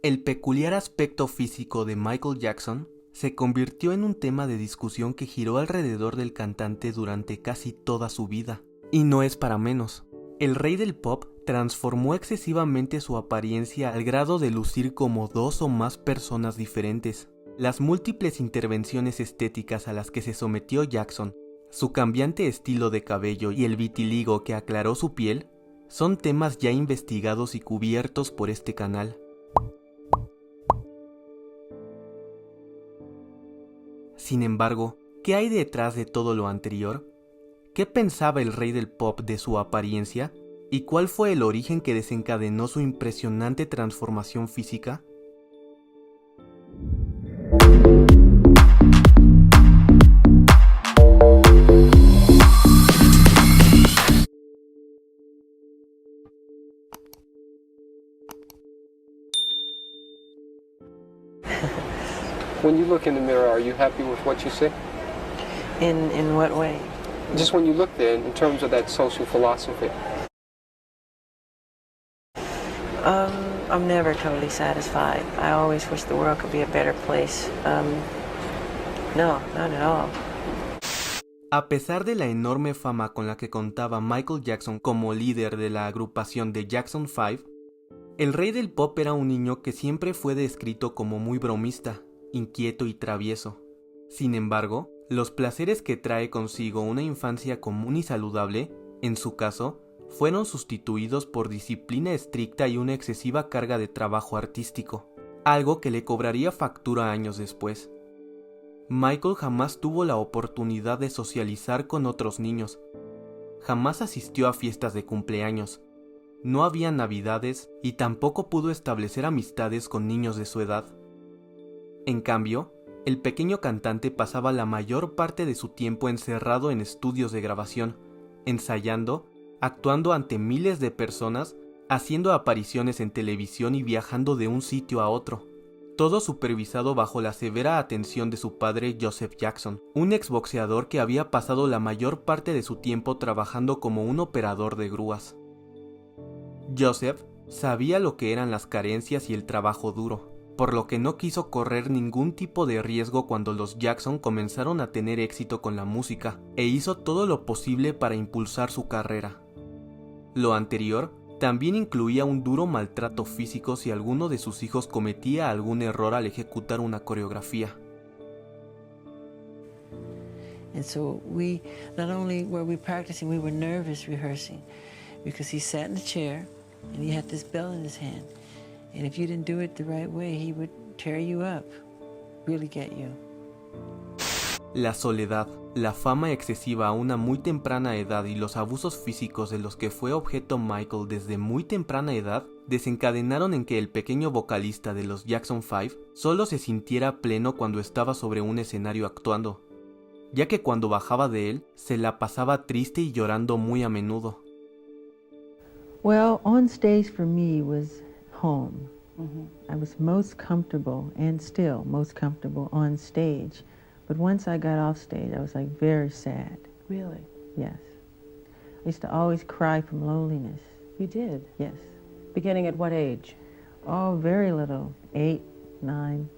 El peculiar aspecto físico de Michael Jackson se convirtió en un tema de discusión que giró alrededor del cantante durante casi toda su vida. Y no es para menos. El rey del pop transformó excesivamente su apariencia al grado de lucir como dos o más personas diferentes. Las múltiples intervenciones estéticas a las que se sometió Jackson, su cambiante estilo de cabello y el vitiligo que aclaró su piel, son temas ya investigados y cubiertos por este canal. Sin embargo, ¿qué hay detrás de todo lo anterior? ¿Qué pensaba el rey del pop de su apariencia? ¿Y cuál fue el origen que desencadenó su impresionante transformación física? When you look in the mirror, are you happy with what you see? In what way? Just when you look there, in terms of that social philosophy. I'm never totally satisfied. I always wish the world could be a better place. No, not at all. A pesar de la enorme fama con la que contaba Michael Jackson como líder de la agrupación de Jackson 5, el rey del pop era un niño que siempre fue descrito como muy bromista, inquieto y travieso. Sin embargo, los placeres que trae consigo una infancia común y saludable, en su caso, fueron sustituidos por disciplina estricta y una excesiva carga de trabajo artístico, algo que le cobraría factura años después. Michael jamás tuvo la oportunidad de socializar con otros niños, jamás asistió a fiestas de cumpleaños, no había navidades y tampoco pudo establecer amistades con niños de su edad. En cambio, el pequeño cantante pasaba la mayor parte de su tiempo encerrado en estudios de grabación, ensayando, actuando ante miles de personas, haciendo apariciones en televisión y viajando de un sitio a otro. Todo supervisado bajo la severa atención de su padre Joseph Jackson, un exboxeador que había pasado la mayor parte de su tiempo trabajando como un operador de grúas. Joseph sabía lo que eran las carencias y el trabajo duro, por lo que no quiso correr ningún tipo de riesgo cuando los Jackson comenzaron a tener éxito con la música, e hizo todo lo posible para impulsar su carrera. Lo anterior también incluía un duro maltrato físico si alguno de sus hijos cometía algún error al ejecutar una coreografía. And so we, not only were we practicing, we were nervous rehearsing because he sat in the chair and he had this bell in his hand. And if you didn't do it the right way, he would tear you up, really get you. La soledad, la fama excesiva a una muy temprana edad y los abusos físicos de los que fue objeto Michael desde muy temprana edad desencadenaron en que el pequeño vocalista de los Jackson 5 solo se sintiera pleno cuando estaba sobre un escenario actuando, ya que cuando bajaba de él se la pasaba triste y llorando muy a menudo. Well, on stage for me was home. I was most comfortable and still most comfortable on stage. But once I got off stage, I was like very sad. Really? Yes. I used to always cry from loneliness. You did? Yes. Beginning at what age? Oh, very little. 8, 9.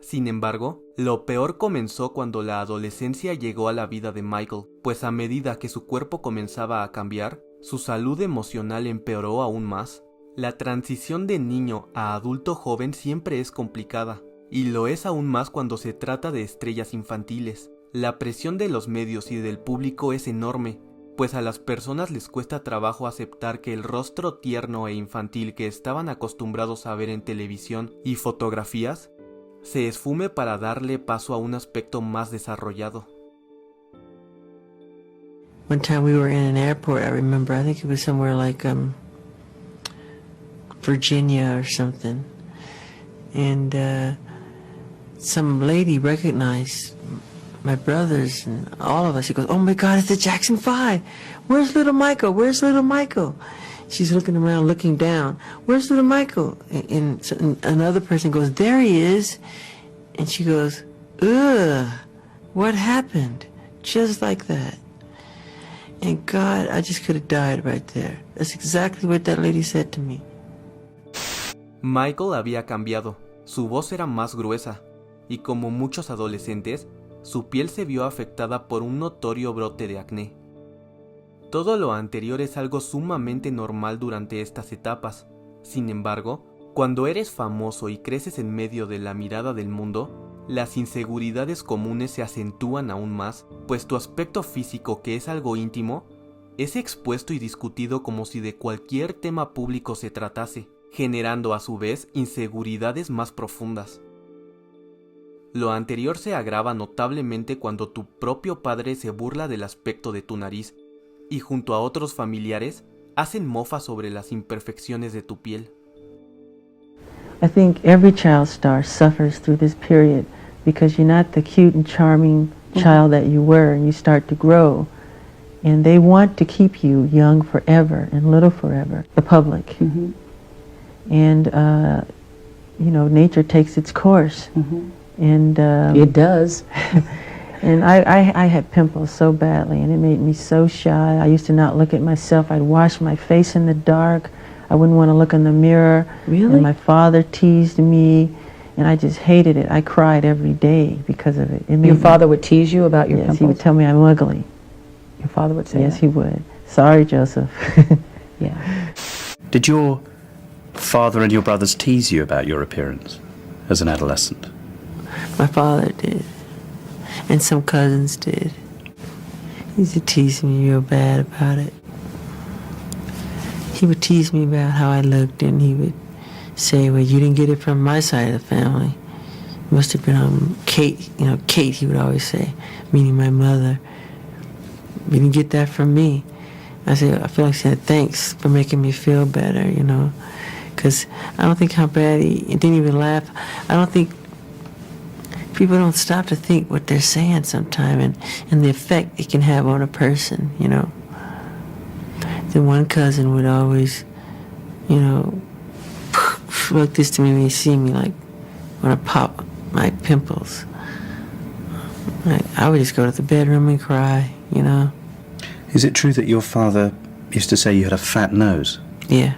Sin embargo, lo peor comenzó cuando la adolescencia llegó a la vida de Michael, pues a medida que su cuerpo comenzaba a cambiar, su salud emocional empeoró aún más. La transición de niño a adulto joven siempre es complicada, y lo es aún más cuando se trata de estrellas infantiles. La presión de los medios y del público es enorme, pues a las personas les cuesta trabajo aceptar que el rostro tierno e infantil que estaban acostumbrados a ver en televisión y fotografías se esfume para darle paso a un aspecto más desarrollado. One time we were in an airport, I remember, I think it was somewhere like Virginia or something. And some lady recognized my brothers and all of us. She goes, "Oh my God, it's the Jackson 5. Where's little Michael? Where's little Michael?" She's looking around, looking down. "Where's little Michael?" And another person goes, "There he is." And she goes, "Ugh, what happened?" Just like that. And God, I just could have died right there. That's exactly what that lady said to me. Michael había cambiado, su voz era más gruesa, y como muchos adolescentes, su piel se vio afectada por un notorio brote de acné. Todo lo anterior es algo sumamente normal durante estas etapas. Sin embargo, cuando eres famoso y creces en medio de la mirada del mundo, las inseguridades comunes se acentúan aún más, pues tu aspecto físico, que es algo íntimo, es expuesto y discutido como si de cualquier tema público se tratase, generando a su vez inseguridades más profundas. Lo anterior se agrava notablemente cuando tu propio padre se burla del aspecto de tu nariz y junto a otros familiares hacen mofa sobre las imperfecciones de tu piel. I think every child star suffers through this period because you're not the cute and charming child that you were, and you start to grow. And they want to keep you young forever and little forever, the public. And, nature takes its course. And It does. And I had pimples so badly, and it made me so shy. I used to not look at myself. I'd wash my face in the dark. I wouldn't want to look in the mirror. Really? And my father teased me, and I just hated it. I cried every day because of it. Your father would tease you about your Yes, pimples? he would tell me I'm ugly. Your father would say Yes, that? he would. Sorry, Joseph. Yeah. Did your father and your brothers tease you about your appearance as an adolescent? My father did. And some cousins did. He used to tease me real bad about it. He would tease me about how I looked, and he would say, well, you didn't get it from my side of the family. It must have been on Kate, Kate, he would always say, meaning my mother. You didn't get that from me. I feel like saying thanks for making me feel better, because I don't think how bad he didn't even laugh. I don't think people don't stop to think what they're saying sometime and the effect it can have on a person, The one cousin would always, look this to me when he see me, like, when I pop my pimples. I would just go to the bedroom and cry, Is it true that your father used to say you had a fat nose? Yeah.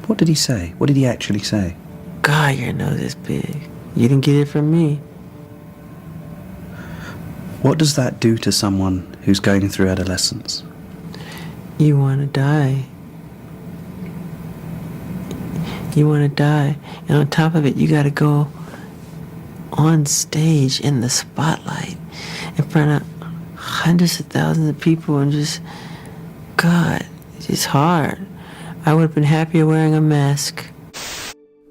What did he say? What did he actually say? God, your nose is big. You didn't get it from me. What does that do to someone who's going through adolescence? You want to die. You want to die. And on top of it, you got to go on stage in the spotlight in front of hundreds of thousands of people and just, God, it's hard. I would have been happier wearing a mask.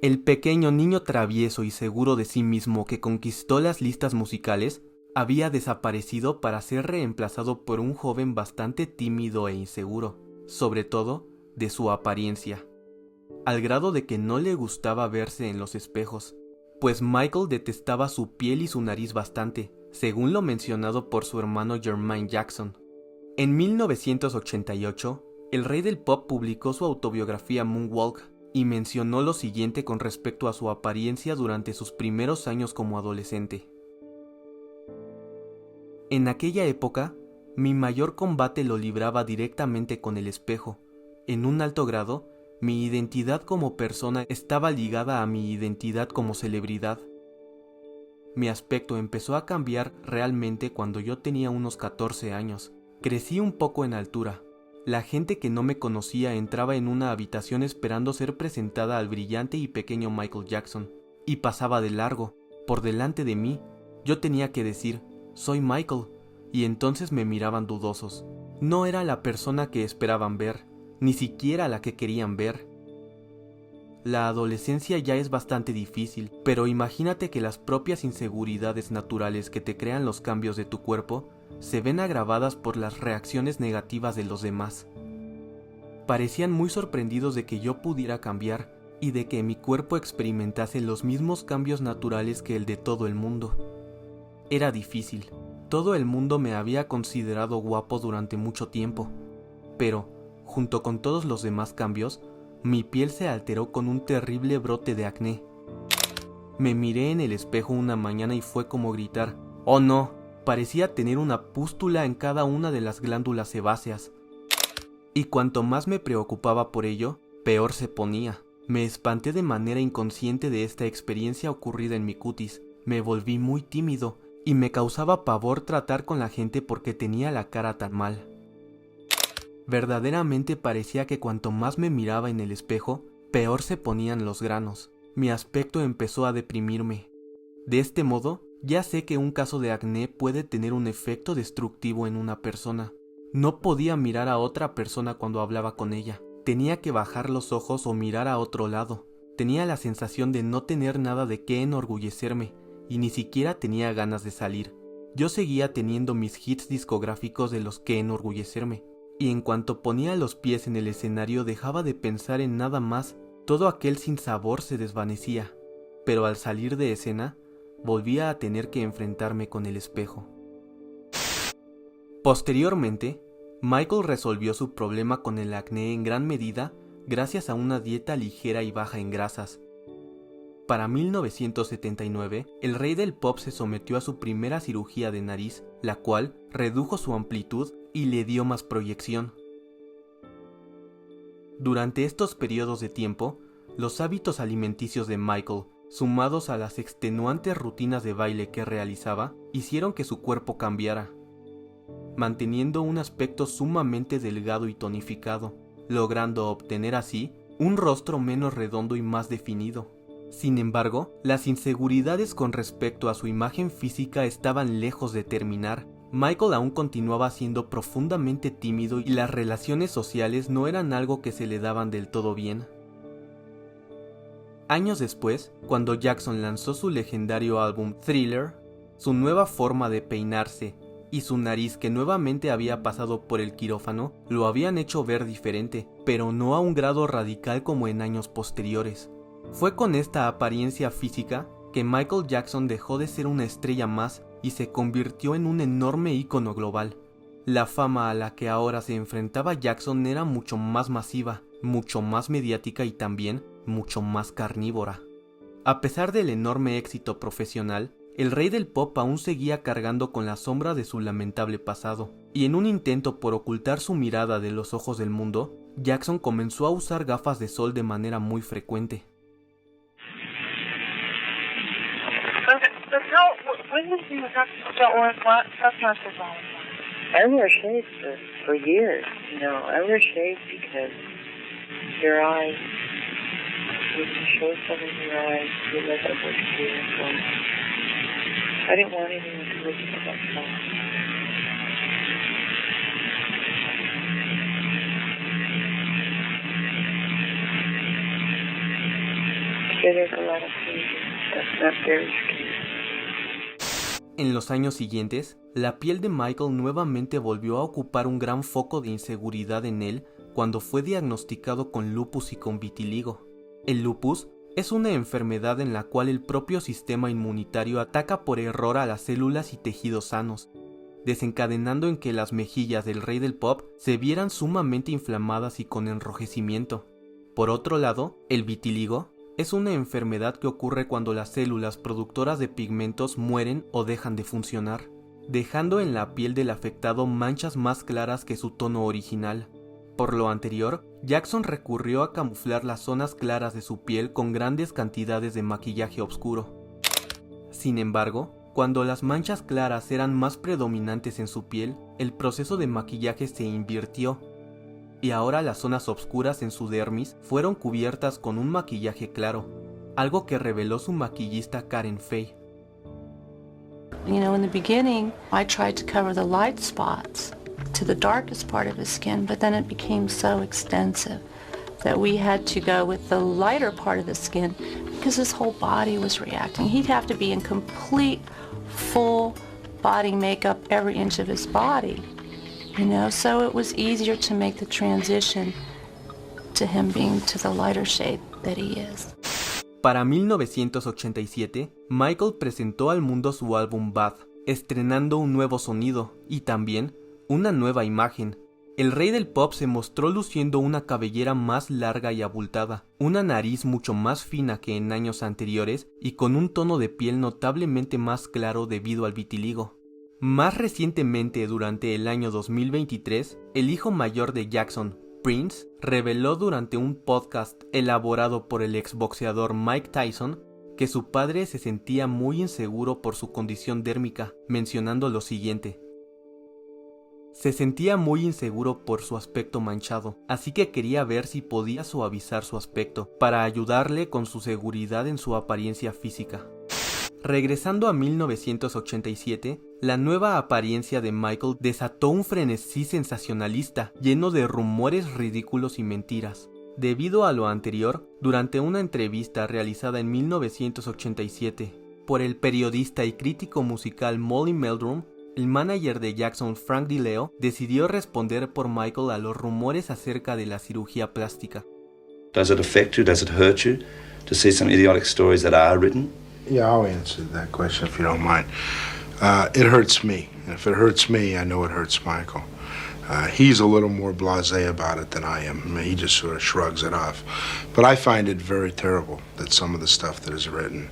El pequeño niño travieso y seguro de sí mismo que conquistó las listas musicales había desaparecido para ser reemplazado por un joven bastante tímido e inseguro, sobre todo de su apariencia, al grado de que no le gustaba verse en los espejos, pues Michael detestaba su piel y su nariz bastante, según lo mencionado por su hermano Jermaine Jackson. En 1988, el rey del pop publicó su autobiografía Moonwalk y mencionó lo siguiente con respecto a su apariencia durante sus primeros años como adolescente. En aquella época, mi mayor combate lo libraba directamente con el espejo. En un alto grado, mi identidad como persona estaba ligada a mi identidad como celebridad. Mi aspecto empezó a cambiar realmente cuando yo tenía unos 14 años. Crecí un poco en altura. La gente que no me conocía entraba en una habitación esperando ser presentada al brillante y pequeño Michael Jackson, y pasaba de largo, por delante de mí. Yo tenía que decir, soy Michael, y entonces me miraban dudosos. No era la persona que esperaban ver, ni siquiera la que querían ver. La adolescencia ya es bastante difícil, pero imagínate que las propias inseguridades naturales que te crean los cambios de tu cuerpo se ven agravadas por las reacciones negativas de los demás. Parecían muy sorprendidos de que yo pudiera cambiar y de que mi cuerpo experimentase los mismos cambios naturales que el de todo el mundo. Era difícil. Todo el mundo me había considerado guapo durante mucho tiempo, pero, junto con todos los demás cambios, mi piel se alteró con un terrible brote de acné. Me miré en el espejo una mañana y fue como gritar, ¡oh no! Parecía tener una pústula en cada una de las glándulas sebáceas. Y cuanto más me preocupaba por ello, peor se ponía. Me espanté de manera inconsciente de esta experiencia ocurrida en mi cutis. Me volví muy tímido y me causaba pavor tratar con la gente porque tenía la cara tan mal. Verdaderamente parecía que cuanto más me miraba en el espejo, peor se ponían los granos. Mi aspecto empezó a deprimirme. De este modo, ya sé que un caso de acné puede tener un efecto destructivo en una persona. No podía mirar a otra persona cuando hablaba con ella. Tenía que bajar los ojos o mirar a otro lado. Tenía la sensación de no tener nada de qué enorgullecerme y ni siquiera tenía ganas de salir. Yo seguía teniendo mis hits discográficos de los que enorgullecerme, y en cuanto ponía los pies en el escenario dejaba de pensar en nada más. Todo aquel sinsabor se desvanecía, pero al salir de escena volvía a tener que enfrentarme con el espejo. Posteriormente, Michael resolvió su problema con el acné en gran medida gracias a una dieta ligera y baja en grasas. Para 1979, el rey del pop se sometió a su primera cirugía de nariz, la cual redujo su amplitud y le dio más proyección. Durante estos periodos de tiempo, los hábitos alimenticios de Michael, sumados a las extenuantes rutinas de baile que realizaba, hicieron que su cuerpo cambiara, manteniendo un aspecto sumamente delgado y tonificado, logrando obtener así un rostro menos redondo y más definido. Sin embargo, las inseguridades con respecto a su imagen física estaban lejos de terminar. Michael aún continuaba siendo profundamente tímido y las relaciones sociales no eran algo que se le daban del todo bien. Años después, cuando Jackson lanzó su legendario álbum Thriller, su nueva forma de peinarse y su nariz, que nuevamente había pasado por el quirófano, lo habían hecho ver diferente, pero no a un grado radical como en años posteriores. Fue con esta apariencia física que Michael Jackson dejó de ser una estrella más y se convirtió en un enorme ícono global. La fama a la que ahora se enfrentaba Jackson era mucho más masiva, mucho más mediática y también mucho más carnívora. A pesar del enorme éxito profesional, el rey del pop aún seguía cargando con la sombra de su lamentable pasado, y en un intento por ocultar su mirada de los ojos del mundo, Jackson comenzó a usar gafas de sol de manera muy frecuente. I wear shades for years, you know. I wear shades because your eyes, when you show something in your eyes, you let them look at you. So I didn't want anyone to look at that song. So there's a lot of things that's not very scary. En los años siguientes, la piel de Michael nuevamente volvió a ocupar un gran foco de inseguridad en él cuando fue diagnosticado con lupus y con vitiligo. El lupus es una enfermedad en la cual el propio sistema inmunitario ataca por error a las células y tejidos sanos, desencadenando en que las mejillas del rey del pop se vieran sumamente inflamadas y con enrojecimiento. Por otro lado, el vitiligo es una enfermedad que ocurre cuando las células productoras de pigmentos mueren o dejan de funcionar, dejando en la piel del afectado manchas más claras que su tono original. Por lo anterior, Jackson recurrió a camuflar las zonas claras de su piel con grandes cantidades de maquillaje oscuro. Sin embargo, cuando las manchas claras eran más predominantes en su piel, el proceso de maquillaje se invirtió, y ahora las zonas oscuras en su dermis fueron cubiertas con un maquillaje claro, algo que reveló su maquillista Karen Fay. You know, in the beginning, I tried to cover the light spots to the darkest part of his skin, but then it became so extensive that we had to go with the lighter part of the skin because his whole body was reacting. He'd have to be in complete, full body makeup every inch of his body. You know, so it was easier to make the transition to him being to the lighter shade that he is. Para 1987, Michael presentó al mundo su álbum Bad, estrenando un nuevo sonido y también una nueva imagen. El rey del pop se mostró luciendo una cabellera más larga y abultada, una nariz mucho más fina que en años anteriores y con un tono de piel notablemente más claro debido al vitiligo. Más recientemente, durante el año 2023, el hijo mayor de Jackson, Prince reveló durante un podcast elaborado por el exboxeador Mike Tyson que su padre se sentía muy inseguro por su condición dérmica, mencionando lo siguiente: se sentía muy inseguro por su aspecto manchado, así que quería ver si podía suavizar su aspecto para ayudarle con su seguridad en su apariencia física. Regresando a 1987, la nueva apariencia de Michael desató un frenesí sensacionalista lleno de rumores ridículos y mentiras. Debido a lo anterior, durante una entrevista realizada en 1987 por el periodista y crítico musical Molly Meldrum, el manager de Jackson, Frank DiLeo, decidió responder por Michael a los rumores acerca de la cirugía plástica. Does it affect you? Does it hurt you to see some idiotic stories that are written? Yeah, I'll answer that question if you don't mind. It hurts me. And if it hurts me, I know it hurts Michael. He's a little more blasé about it than I am. I mean, he just sort of shrugs it off. But I find it very terrible that some of the stuff that is written,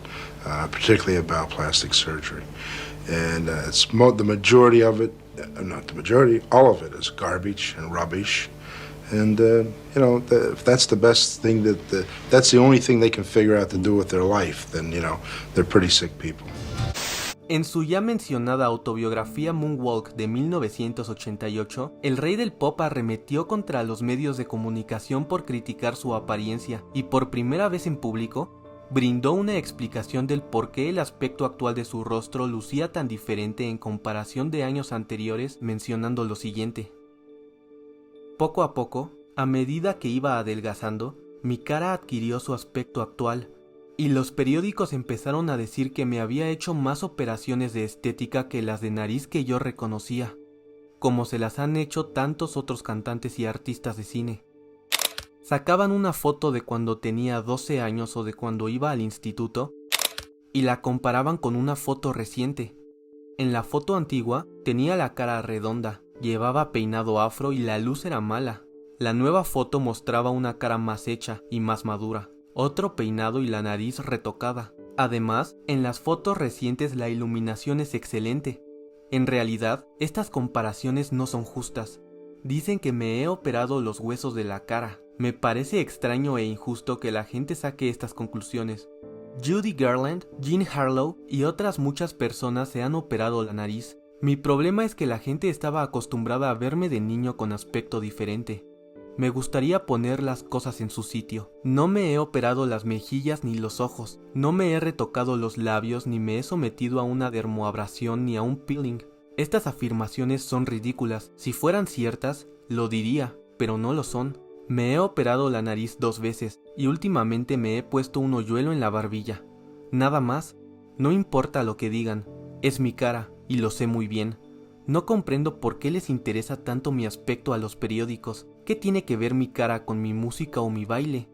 particularly about plastic surgery, and the majority of it, not the majority, all of it is garbage and rubbish. And, if that's the best thing that's the only thing they can figure out to do with their life, then, they're pretty sick people. En su ya mencionada autobiografía Moonwalk de 1988, el rey del pop arremetió contra los medios de comunicación por criticar su apariencia y por primera vez en público, brindó una explicación del por qué el aspecto actual de su rostro lucía tan diferente en comparación de años anteriores, mencionando lo siguiente: poco a poco, a medida que iba adelgazando, mi cara adquirió su aspecto actual, y los periódicos empezaron a decir que me había hecho más operaciones de estética que las de nariz que yo reconocía, como se las han hecho tantos otros cantantes y artistas de cine. Sacaban una foto de cuando tenía 12 años o de cuando iba al instituto y la comparaban con una foto reciente. En la foto antigua tenía la cara redonda, llevaba peinado afro y la luz era mala. La nueva foto mostraba una cara más hecha y más madura, otro peinado y la nariz retocada. Además, en las fotos recientes la iluminación es excelente. En realidad, estas comparaciones no son justas. Dicen que me he operado los huesos de la cara. Me parece extraño e injusto que la gente saque estas conclusiones. Judy Garland, Jean Harlow y otras muchas personas se han operado la nariz. Mi problema es que la gente estaba acostumbrada a verme de niño con aspecto diferente. Me gustaría poner las cosas en su sitio. No me he operado las mejillas ni los ojos. No me he retocado los labios ni me he sometido a una dermoabrasión ni a un peeling. Estas afirmaciones son ridículas. Si fueran ciertas, lo diría, pero no lo son. Me he operado la nariz 2 veces y últimamente me he puesto un hoyuelo en la barbilla. Nada más. No importa lo que digan. Es mi cara y lo sé muy bien. No comprendo por qué les interesa tanto mi aspecto a los periódicos. ¿Qué tiene que ver mi cara con mi música o mi baile?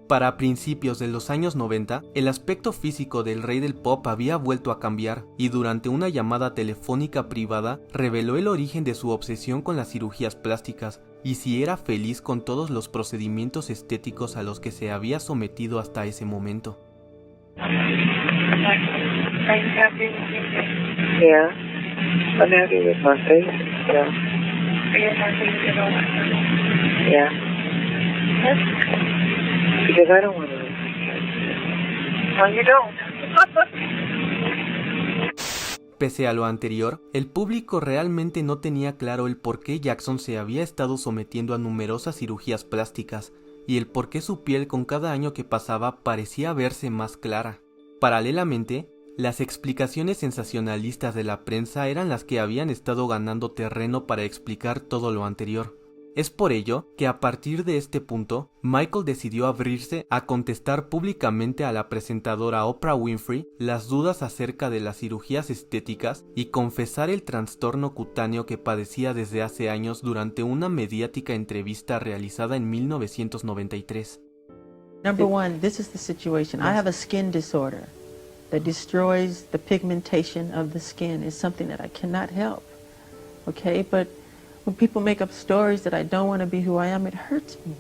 Para principios de los años 90, el aspecto físico del rey del pop había vuelto a cambiar y durante una llamada telefónica privada reveló el origen de su obsesión con las cirugías plásticas y si era feliz con todos los procedimientos estéticos a los que se había sometido hasta ese momento. Yeah, I'm happy with my face. Yeah. Yeah. Because I don't want to. No, you don't. Pese a lo anterior, el público realmente no tenía claro el por qué Jackson se había estado sometiendo a numerosas cirugías plásticas y el por qué su piel con cada año que pasaba parecía verse más clara. Paralelamente, las explicaciones sensacionalistas de la prensa eran las que habían estado ganando terreno para explicar todo lo anterior. Es por ello que a partir de este punto, Michael decidió abrirse a contestar públicamente a la presentadora Oprah Winfrey las dudas acerca de las cirugías estéticas y confesar el trastorno cutáneo que padecía desde hace años durante una mediática entrevista realizada en 1993. Number one, this is the situation. I have a skin disorder that destroys the pigmentation of the skin. It's something that I cannot help, okay? But when people make up stories that I don't want to be who I am, it hurts me.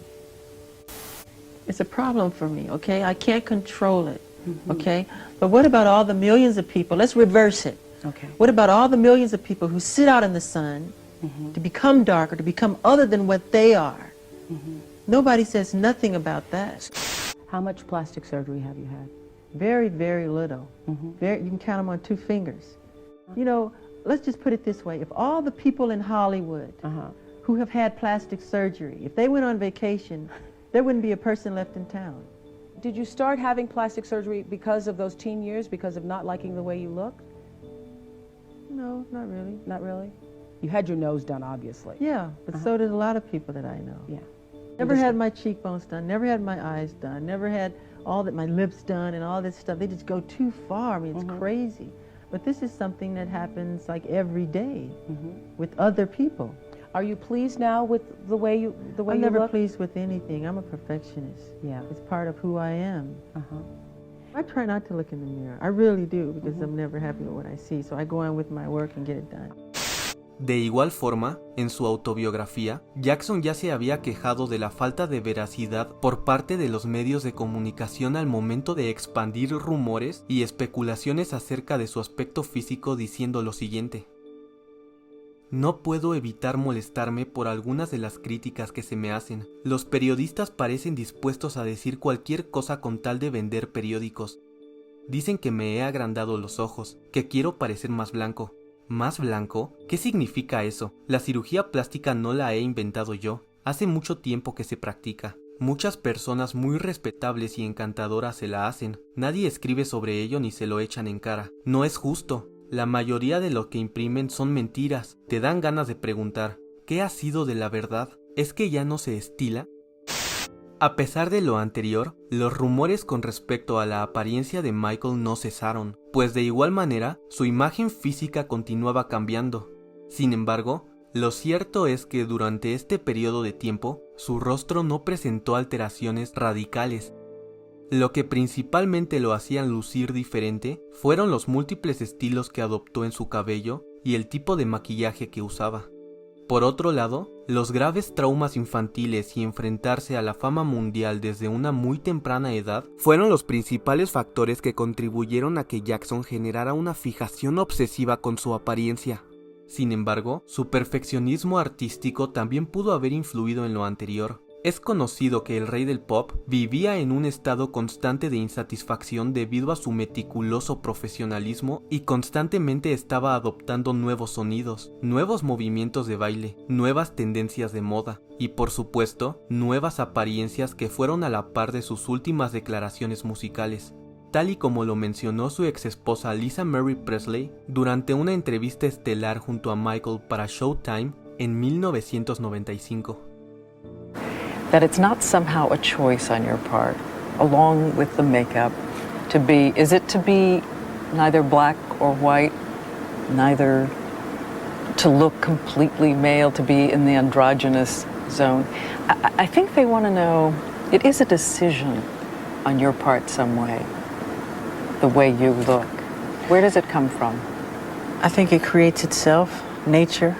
It's a problem for me, okay? I can't control it, okay? But what about all the millions of people? Let's reverse it. Okay. What about all the millions of people who sit out in the sun to become darker, to become other than what they are? Nobody says nothing about that. How much plastic surgery have you had? Very, very little. You can count them on 2 fingers. You know, let's just put it this way. If all the people in Hollywood who have had plastic surgery, if they went on vacation, there wouldn't be a person left in town. Did you start having plastic surgery because of those teen years, because of not liking the way you looked? No, not really. Not really? You had your nose done, obviously. Yeah, but so did a lot of people that I know. Yeah. Never had my cheekbones done, never had my eyes done, never had my lips done and all this stuff. They just go too far. I mean, it's crazy. But this is something that happens like every day with other people. Are you pleased now with the way you look? I'm never pleased with anything. I'm a perfectionist. Yeah. It's part of who I am. I try not to look in the mirror. I really do, because I'm never happy with what I see. So I go on with my work and get it done. De igual forma, en su autobiografía, Jackson ya se había quejado de la falta de veracidad por parte de los medios de comunicación al momento de expandir rumores y especulaciones acerca de su aspecto físico, diciendo lo siguiente: no puedo evitar molestarme por algunas de las críticas que se me hacen. Los periodistas parecen dispuestos a decir cualquier cosa con tal de vender periódicos. Dicen que me he agrandado los ojos, que quiero parecer más blanco. ¿Más blanco? ¿Qué significa eso? La cirugía plástica no la he inventado yo. Hace mucho tiempo que se practica. Muchas personas muy respetables y encantadoras se la hacen. Nadie escribe sobre ello ni se lo echan en cara. No es justo. La mayoría de lo que imprimen son mentiras. Te dan ganas de preguntar, ¿qué ha sido de la verdad? ¿Es que ya no se estila? A pesar de lo anterior, los rumores con respecto a la apariencia de Michael no cesaron, pues de igual manera, su imagen física continuaba cambiando. Sin embargo, lo cierto es que durante este periodo de tiempo, su rostro no presentó alteraciones radicales. Lo que principalmente lo hacían lucir diferente fueron los múltiples estilos que adoptó en su cabello y el tipo de maquillaje que usaba. Por otro lado, los graves traumas infantiles y enfrentarse a la fama mundial desde una muy temprana edad fueron los principales factores que contribuyeron a que Jackson generara una fijación obsesiva con su apariencia. Sin embargo, su perfeccionismo artístico también pudo haber influido en lo anterior. Es conocido que el rey del pop vivía en un estado constante de insatisfacción debido a su meticuloso profesionalismo y constantemente estaba adoptando nuevos sonidos, nuevos movimientos de baile, nuevas tendencias de moda y, por supuesto, nuevas apariencias que fueron a la par de sus últimas declaraciones musicales. Tal y como lo mencionó su ex esposa Lisa Marie Presley durante una entrevista estelar junto a Michael para Showtime en 1995. That it's not somehow a choice on your part, along with the makeup, to be, is it to be neither black or white, neither to look completely male, to be in the androgynous zone? I think they want to know, it is a decision on your part some way, the way you look. Where does it come from? I think it creates itself, nature.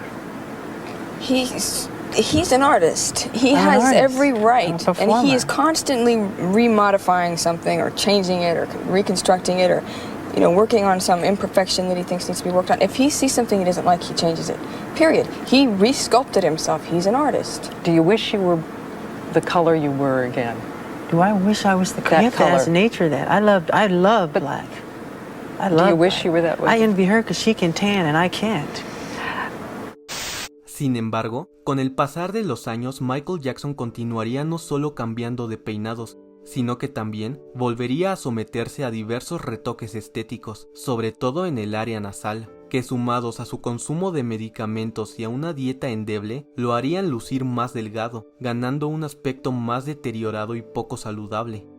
He's an artist. He has every right, and he is constantly remodifying something or changing it or reconstructing it or, you know, working on some imperfection that he thinks needs to be worked on. If he sees something he doesn't like, he changes it. Period. He re-sculpted himself. He's an artist. Do you wish you were the color you were again? Do I wish I was the color? You have to ask nature that. I love black. I love. Do you wish you were that way? I envy her because she can tan and I can't. Sin embargo, con el pasar de los años, Michael Jackson continuaría no solo cambiando de peinados, sino que también volvería a someterse a diversos retoques estéticos, sobre todo en el área nasal, que sumados a su consumo de medicamentos y a una dieta endeble, lo harían lucir más delgado, ganando un aspecto más deteriorado y poco saludable.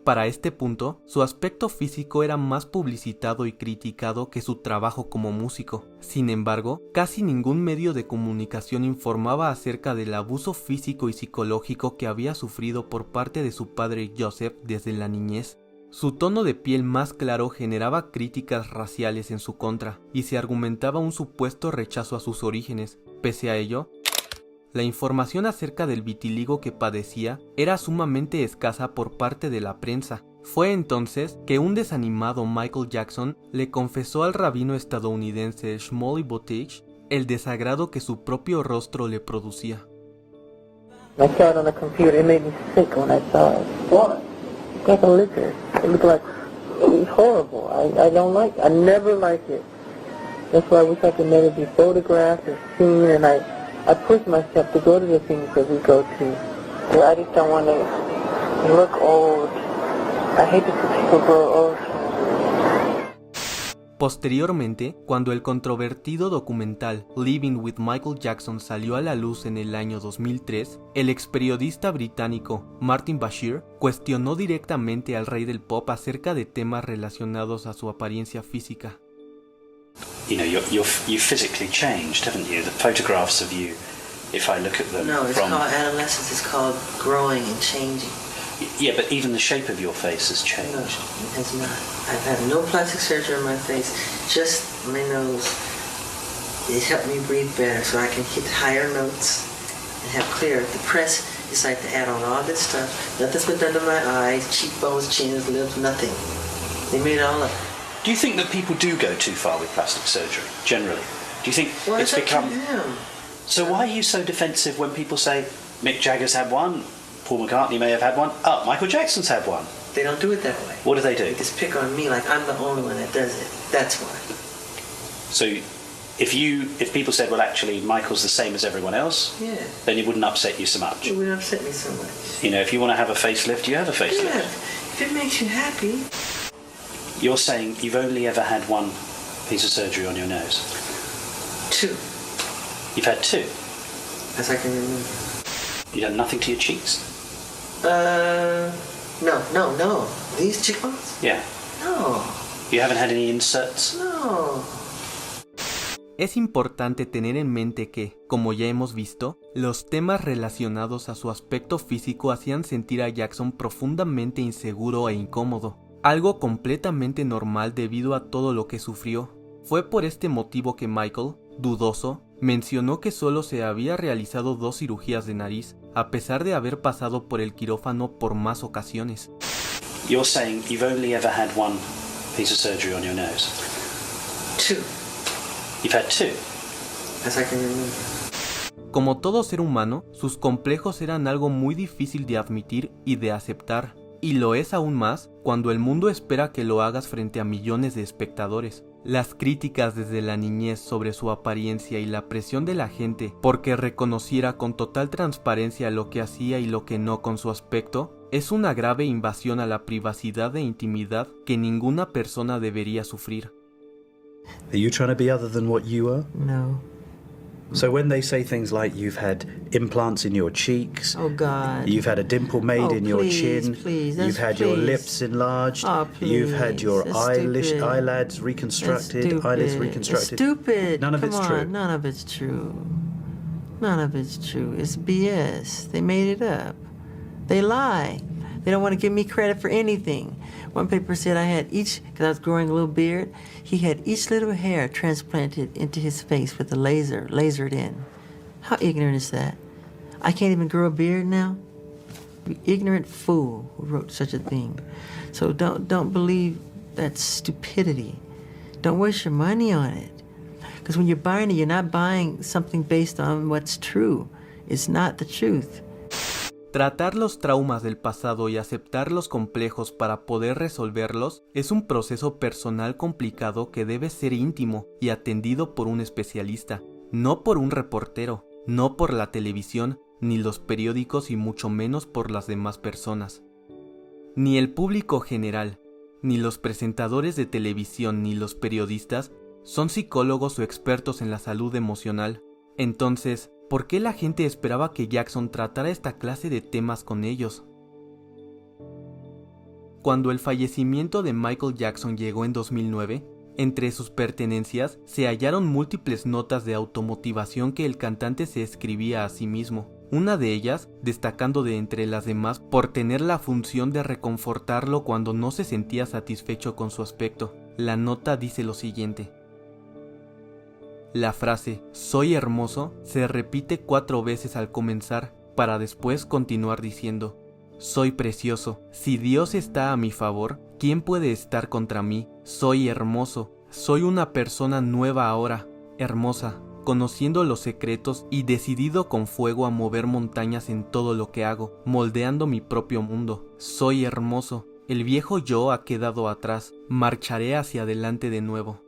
Para este punto, su aspecto físico era más publicitado y criticado que su trabajo como músico. Sin embargo, casi ningún medio de comunicación informaba acerca del abuso físico y psicológico que había sufrido por parte de su padre Joseph desde la niñez. Su tono de piel más claro generaba críticas raciales en su contra, y se argumentaba un supuesto rechazo a sus orígenes. Pese a ello, la información acerca del vitiligo que padecía era sumamente escasa por parte de la prensa. Fue entonces que un desanimado Michael Jackson le confesó al rabino estadounidense Shmuley Boteach el desagrado que su propio rostro le producía. I saw it on the computer. It made me sick when I saw it. What? Like a liquor. It looked like, it was horrible. I don't like it. I never liked it. That's why I wish I could never be photographed or seen, and I push myself to go to the things that we go to. Well, I just don't want to look old. I hate to see people grow old. Posteriormente, cuando el controvertido documental Living with Michael Jackson salió a la luz en el año 2003, el experiodista británico Martin Bashir cuestionó directamente al rey del pop acerca de temas relacionados a su apariencia física. You know, you physically changed, haven't you? The photographs of you, if I look at them No, it's from... called adolescence. It's called growing and changing. Yeah, but even the shape of your face has changed. No, it has not. I've had no plastic surgery on my face, just my nose. It helped me breathe better so I can hit higher notes and have clear. The press is like to add on all this stuff. Nothing's been done to my eyes, cheekbones, chins, lips, nothing. They made it all up. Do you think that people do go too far with plastic surgery, generally? Do you think Well, it's up to become... them. So why are you so defensive when people say, Mick Jagger's had one, Paul McCartney may have had one, Michael Jackson's had one? They don't do it that way. What do they do? They just pick on me like I'm the only one that does it. That's why. So if people said, well, actually, Michael's the same as everyone else, Yeah. then it wouldn't upset you so much. It would upset me so much. You know, if you want to have a facelift, you have a facelift. Yeah. If it makes you happy. You're saying you've only ever had one piece of surgery on your nose? 2. You've had 2? As I can remember. You've done nothing to your cheeks? No. These cheekbones? Yeah. No. You haven't had any inserts? No. Es importante tener en mente que, como ya hemos visto, los temas relacionados a su aspecto físico hacían sentir a Jackson profundamente inseguro e incómodo, algo completamente normal debido a todo lo que sufrió. Fue por este motivo que Michael, dudoso, mencionó que solo se había realizado 2 cirugías de nariz, a pesar de haber pasado por el quirófano por más ocasiones. You're saying you've only ever had one piece of surgery on your nose? 2. You've had 2? As I can remember. Como todo ser humano, sus complejos eran algo muy difícil de admitir y de aceptar, y lo es aún más cuando el mundo espera que lo hagas frente a millones de espectadores. Las críticas desde la niñez sobre su apariencia y la presión de la gente porque reconociera con total transparencia lo que hacía y lo que no con su aspecto, es una grave invasión a la privacidad e intimidad que ninguna persona debería sufrir. Are you trying to be other than what you are? No. So when they say things like you've had implants in your cheeks, Oh, God. you've had a dimple made Oh, in your please, chin, please, you've had your lips enlarged, Oh, you've had your please, that's stupid. eyelids That's reconstructed, stupid. eyelids reconstructed. It's stupid. None of Come it's on, true. None of it's true. None of it's true. It's BS. They made it up. They lie. They don't want to give me credit for anything. One paper said I had each, because I was growing a little beard, he had each little hair transplanted into his face with a lasered in. How ignorant is that? I can't even grow a beard now? The ignorant fool who wrote such a thing. So don't believe that stupidity. Don't waste your money on it. Because when you're buying it, you're not buying something based on what's true. It's not the truth. Tratar los traumas del pasado y aceptar los complejos para poder resolverlos es un proceso personal complicado que debe ser íntimo y atendido por un especialista, no por un reportero, no por la televisión, ni los periódicos y mucho menos por las demás personas. Ni el público general, ni los presentadores de televisión ni los periodistas son psicólogos o expertos en la salud emocional. Entonces, ¿por qué la gente esperaba que Jackson tratara esta clase de temas con ellos? Cuando el fallecimiento de Michael Jackson llegó en 2009, entre sus pertenencias se hallaron múltiples notas de automotivación que el cantante se escribía a sí mismo, una de ellas destacando de entre las demás por tener la función de reconfortarlo cuando no se sentía satisfecho con su aspecto. La nota dice lo siguiente: la frase "soy hermoso" se repite 4 veces al comenzar, para después continuar diciendo: soy precioso, si Dios está a mi favor, ¿quién puede estar contra mí? Soy hermoso, soy una persona nueva ahora, hermosa, conociendo los secretos y decidido con fuego a mover montañas en todo lo que hago, moldeando mi propio mundo. Soy hermoso, el viejo yo ha quedado atrás, marcharé hacia adelante de nuevo.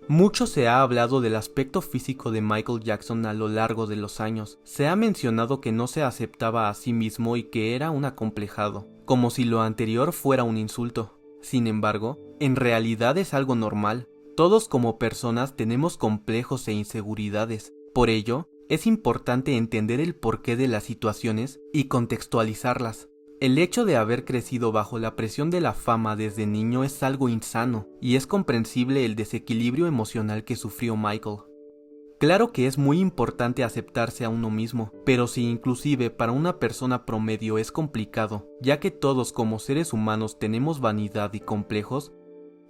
Mucho se ha hablado del aspecto físico de Michael Jackson a lo largo de los años. Se ha mencionado que no se aceptaba a sí mismo y que era un acomplejado, como si lo anterior fuera un insulto. Sin embargo, en realidad es algo normal. Todos como personas tenemos complejos e inseguridades. Por ello, es importante entender el porqué de las situaciones y contextualizarlas. El hecho de haber crecido bajo la presión de la fama desde niño es algo insano, y es comprensible el desequilibrio emocional que sufrió Michael. Claro que es muy importante aceptarse a uno mismo, pero si inclusive para una persona promedio es complicado, ya que todos como seres humanos tenemos vanidad y complejos,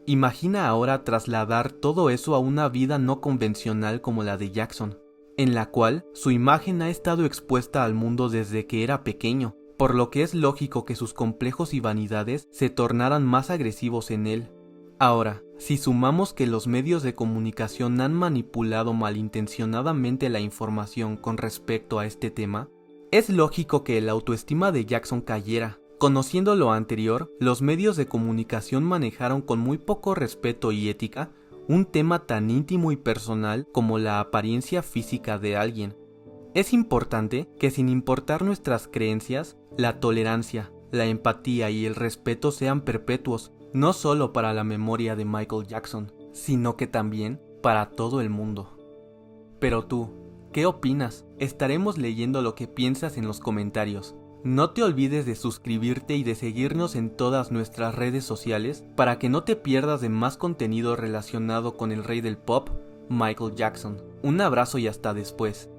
imagina ahora trasladar todo eso a una vida no convencional como la de Jackson, en la cual su imagen ha estado expuesta al mundo desde que era pequeño, por lo que es lógico que sus complejos y vanidades se tornaran más agresivos en él. Ahora, si sumamos que los medios de comunicación han manipulado malintencionadamente la información con respecto a este tema, es lógico que la autoestima de Jackson cayera. Conociendo lo anterior, los medios de comunicación manejaron con muy poco respeto y ética un tema tan íntimo y personal como la apariencia física de alguien. Es importante que sin importar nuestras creencias, la tolerancia, la empatía y el respeto sean perpetuos, no solo para la memoria de Michael Jackson, sino que también para todo el mundo. Pero tú, ¿qué opinas? Estaremos leyendo lo que piensas en los comentarios. No te olvides de suscribirte y de seguirnos en todas nuestras redes sociales para que no te pierdas de más contenido relacionado con el rey del pop, Michael Jackson. Un abrazo y hasta después.